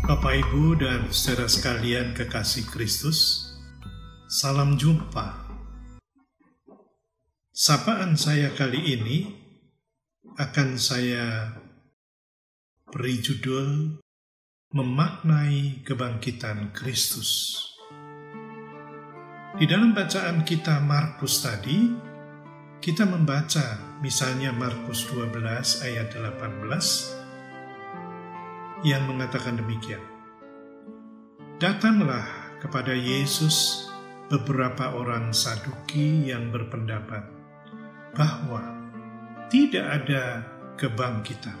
Bapak, Ibu, dan saudara sekalian kekasih Kristus, salam jumpa. Sapaan saya kali ini akan saya beri judul Memaknai Kebangkitan Kristus. Di dalam bacaan kita Markus tadi, kita membaca misalnya Markus 12 ayat 18 yang mengatakan demikian. Datanglah kepada Yesus beberapa orang Saduki yang berpendapat bahwa tidak ada kebangkitan.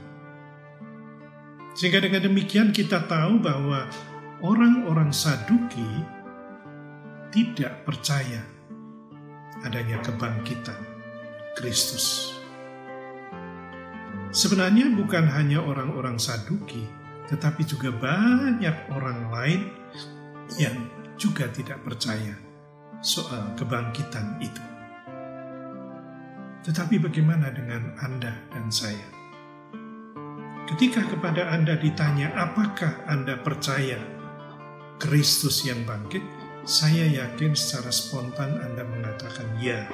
Sehingga dengan demikian kita tahu bahwa orang-orang Saduki tidak percaya adanya kebangkitan Kristus. Sebenarnya bukan hanya orang-orang Saduki, tetapi juga banyak orang lain yang juga tidak percaya soal kebangkitan itu. Tetapi bagaimana dengan Anda dan saya? Ketika kepada Anda ditanya, apakah Anda percaya Kristus yang bangkit? Saya yakin secara spontan Anda mengatakan, ya,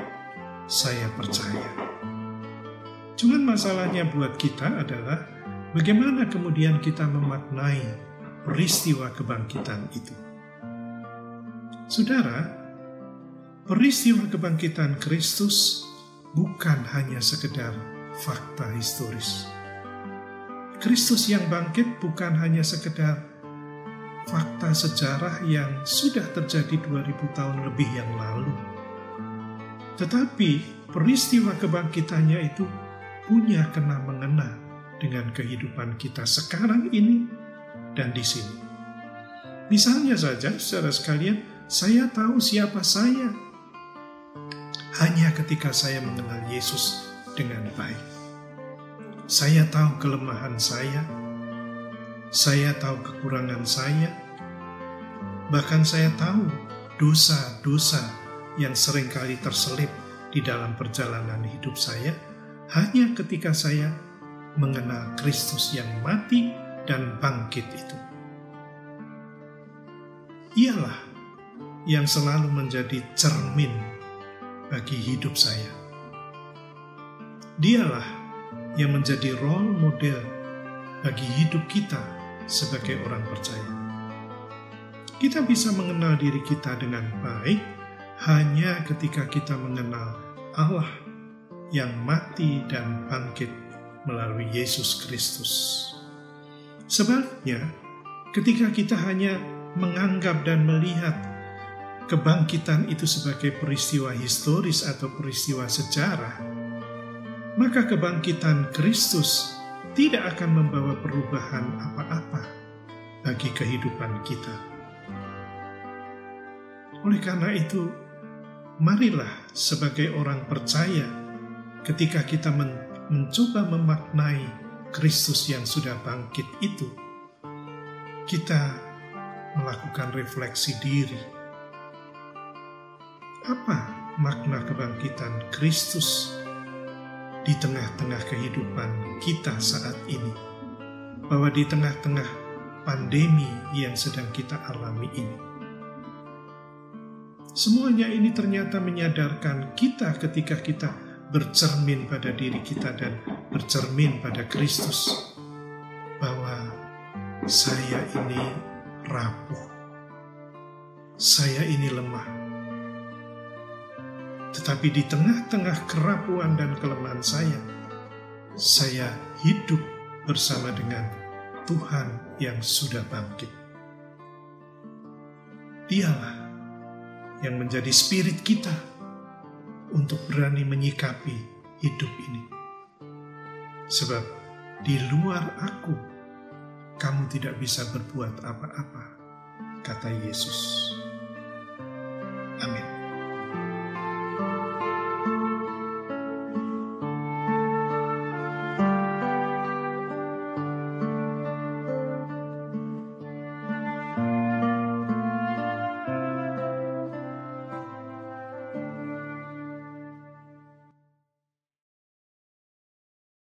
saya percaya. Cuman masalahnya buat kita adalah bagaimana kemudian kita memaknai peristiwa kebangkitan itu. Saudara, peristiwa kebangkitan Kristus bukan hanya sekedar fakta historis. Kristus yang bangkit bukan hanya sekedar fakta sejarah yang sudah terjadi 2000 tahun lebih yang lalu. Tetapi peristiwa kebangkitannya itu punya kena-mengena dengan kehidupan kita sekarang ini dan di sini. Misalnya saja, saudara sekalian, saya tahu siapa saya hanya ketika saya mengenal Yesus dengan baik. Saya tahu kelemahan saya tahu kekurangan saya, bahkan saya tahu dosa-dosa yang seringkali terselip di dalam perjalanan hidup saya, hanya ketika saya mengenal Kristus yang mati dan bangkit itu. Ialah yang selalu menjadi cermin bagi hidup saya. Dialah yang menjadi role model bagi hidup kita sebagai orang percaya. Kita bisa mengenal diri kita dengan baik hanya ketika kita mengenal Allah yang mati dan bangkit melalui Yesus Kristus. Sebaliknya, ketika kita hanya menganggap dan melihat kebangkitan itu sebagai peristiwa historis atau peristiwa sejarah, maka kebangkitan Kristus tidak akan membawa perubahan apa-apa bagi kehidupan kita. Oleh karena itu, marilah sebagai orang percaya, ketika kita mencoba memaknai Kristus yang sudah bangkit itu, kita melakukan refleksi diri. Apa makna kebangkitan Kristus di tengah-tengah kehidupan kita saat ini? Bahwa di tengah-tengah pandemi yang sedang kita alami ini. Semuanya ini ternyata menyadarkan kita ketika kita bercermin pada diri kita dan bercermin pada Kristus, bahwa saya ini rapuh, saya ini lemah. Tetapi di tengah-tengah kerapuhan dan kelemahan saya hidup bersama dengan Tuhan yang sudah bangkit. Dialah yang menjadi spirit kita untuk berani menyikapi hidup ini. Sebab di luar aku, kamu tidak bisa berbuat apa-apa, kata Yesus.